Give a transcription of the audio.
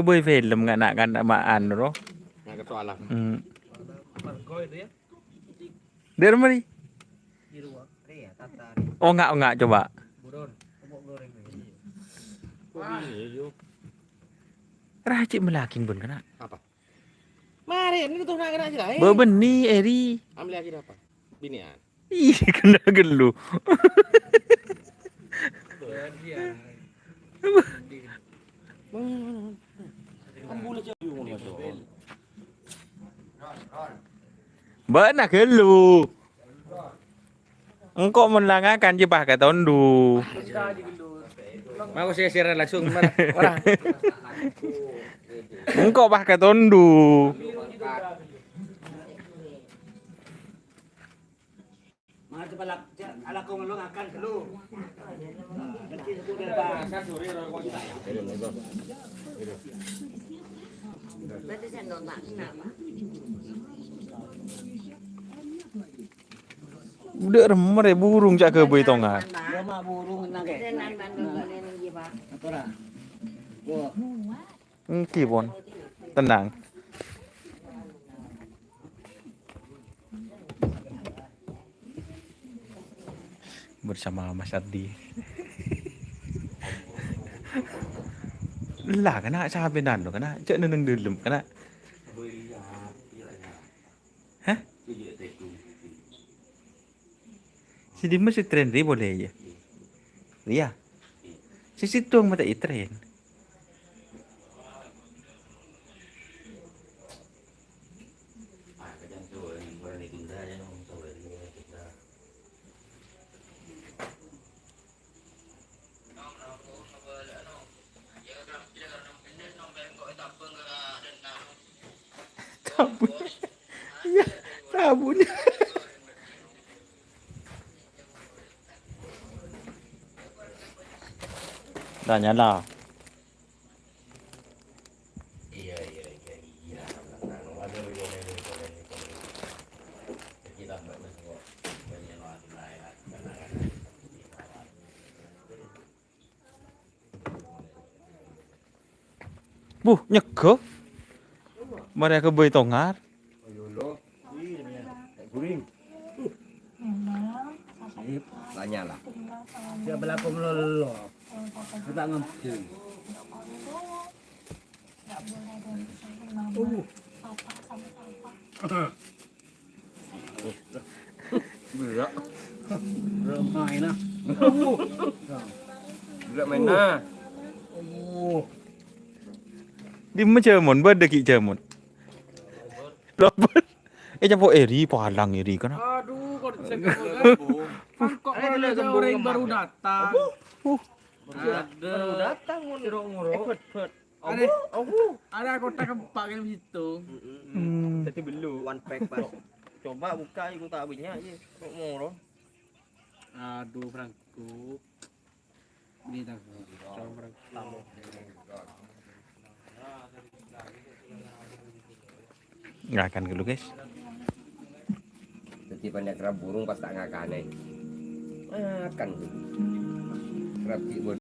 Keboy film nggak nak kan amaan roh. Nggak ketualang. Dari mana? Oh enggak coba. Racik melakin bun kena. Apa? Mari, ini tuh nak kena aja lah. Bebeni Eri. Ambil lagi apa? Binian. Ih kena gelu. Bana gelu. Engkau melangakan jebah ke tondu. Mau saya share langsung mana? Orang. Engkau bah ke tondu. Mahal balak ala ko ngalong akan kelu. Nanti aku dah bahas sore Berarti saya nonton kenapa? Udah remar ya burung cak ke boy tonga. Gua mah burung nang ke. Dengan bandung ini gimana? Ora. Gua Engki pon. Tenang. Bersama Mas Ardi. Lah kena sahabat dan kena cek neneng dalam kena. Hah? Si Dimas si tren dia boleh ya? Iya. Si situ mata tren. Tabun. Iya, tabun. Tanya lah. Iya. Nyego. Mereka boy tongar. Guring. Tanya lah. dia berlaku melolo. Kita ngerti. Berak. Ramai nah. Berak main nah. Di mencermun berdeki cermun. Robot. Campur Eri palang Eri kan. Aduh, kok dicekol kan? Kok ada orang yang baru datang? Ada. Baru datang nguruk-nguruk. Ada kotak kepak yang gitu. Tapi belum. One pack pas. Coba buka iku tak punya aja. Kok moro. Aduh, Franco. Ini tak. Coba Franco. Nggak akan dulu guys. Jadi banyak kerap burung pas tak ngakane. Makan. Kerap